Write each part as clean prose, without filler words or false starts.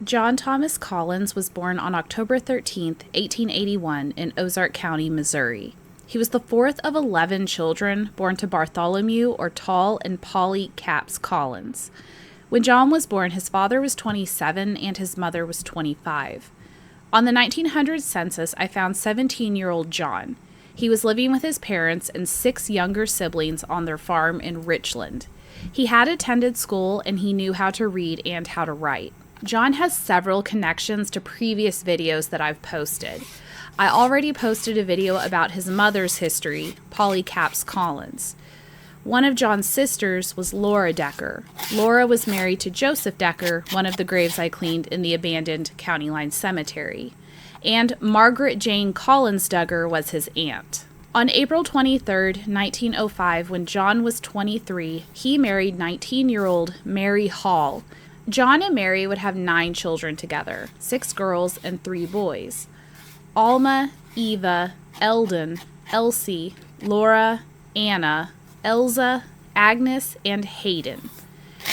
John Thomas Collins was born on October 13, 1881, in Ozark County, Missouri. He was the fourth of 11 children born to Bartholomew or Tall and Polly Capps Collins. When John was born, his father was 27 and his mother was 25. On the 1900 census, I found 17-year-old John. He was living with his parents and 6 younger siblings on their farm in Richland. He had attended school and he knew how to read and how to write. John has several connections to previous videos that I've posted. I already posted a video about his mother's history, Polly Capps Collins. One of John's sisters was Laura Decker. Laura was married to Joseph Decker, one of the graves I cleaned in the abandoned County Line Cemetery. And Margaret Jane Collins Duggar was his aunt. On April 23, 1905, when John was 23, he married 19-year-old Mary Hall. John and Mary would have 9 children together, 6 girls and 3 boys. Alma, Eva, Eldon, Elsie, Laura, Anna, Elza, Agnes, and Hayden.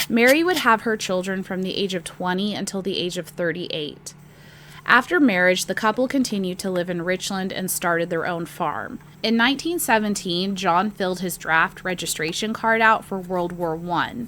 Mary would have her children from the age of 20 until the age of 38. After marriage, the couple continued to live in Richland and started their own farm. In 1917, John filled his draft registration card out for World War I.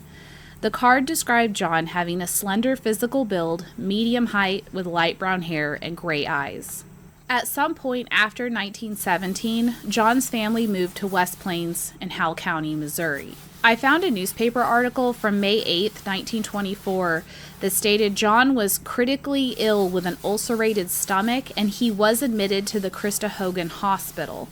The card described John having a slender physical build, medium height, with light brown hair and gray eyes. At some point after 1917, John's family moved to West Plains in Howell County, Missouri. I found a newspaper article from May 8, 1924, that stated John was critically ill with an ulcerated stomach and he was admitted to the Christa Hogan Hospital.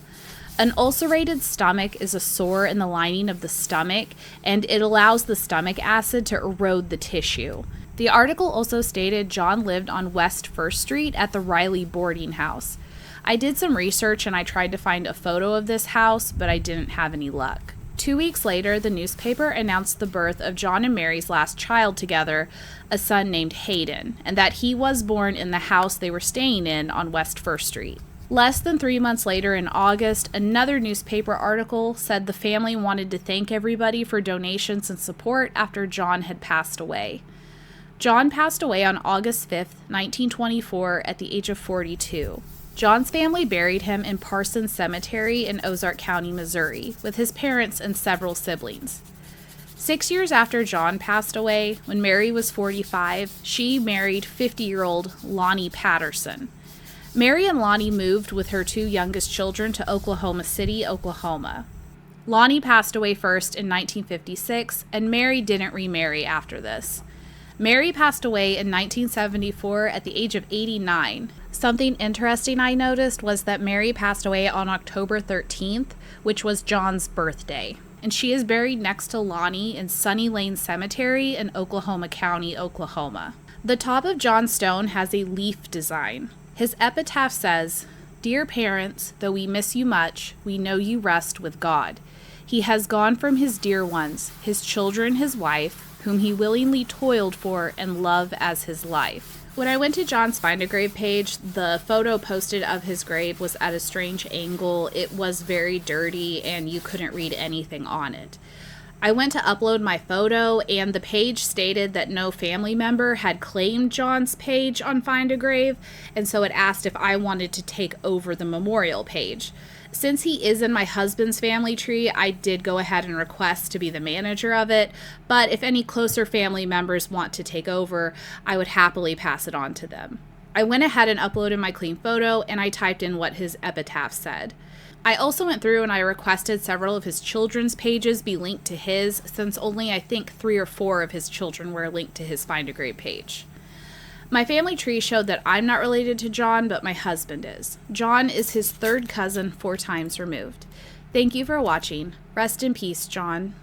An ulcerated stomach is a sore in the lining of the stomach, and it allows the stomach acid to erode the tissue. The article also stated John lived on West 1st Street at the Riley boarding house. I did some research and I tried to find a photo of this house, but I didn't have any luck. 2 weeks later, the newspaper announced the birth of John and Mary's last child together, a son named Hayden, and that he was born in the house they were staying in on West 1st Street. Less than 3 months later, in August, another newspaper article said the family wanted to thank everybody for donations and support after John had passed away. John passed away on August 5, 1924, at the age of 42. John's family buried him in Parsons Cemetery in Ozark County, Missouri, with his parents and several siblings. 6 years after John passed away, when Mary was 45, she married 50-year-old Lonnie Patterson. Mary and Lonnie moved with her 2 youngest children to Oklahoma City, Oklahoma. Lonnie passed away first in 1956, and Mary didn't remarry after this. Mary passed away in 1974 at the age of 89. Something interesting I noticed was that Mary passed away on October 13th, which was John's birthday. And she is buried next to Lonnie in Sunny Lane Cemetery in Oklahoma County, Oklahoma. The top of John's stone has a leaf design. His epitaph says, "Dear parents, though we miss you much, we know you rest with God. He has gone from his dear ones, his children, his wife, whom he willingly toiled for and loved as his life." When I went to John's Find a Grave page, the photo posted of his grave was at a strange angle. It was very dirty and you couldn't read anything on it. I went to upload my photo and the page stated that no family member had claimed John's page on Find a Grave, and so it asked if I wanted to take over the memorial page. Since he is in my husband's family tree, I did go ahead and request to be the manager of it, but if any closer family members want to take over, I would happily pass it on to them. I went ahead and uploaded my clean photo and I typed in what his epitaph said. I also went through and I requested several of his children's pages be linked to his, since only I think 3 or 4 of his children were linked to his Find a Grave page. My family tree showed that I'm not related to John, but my husband is. John is his 3rd cousin 4 times removed. Thank you for watching. Rest in peace, John.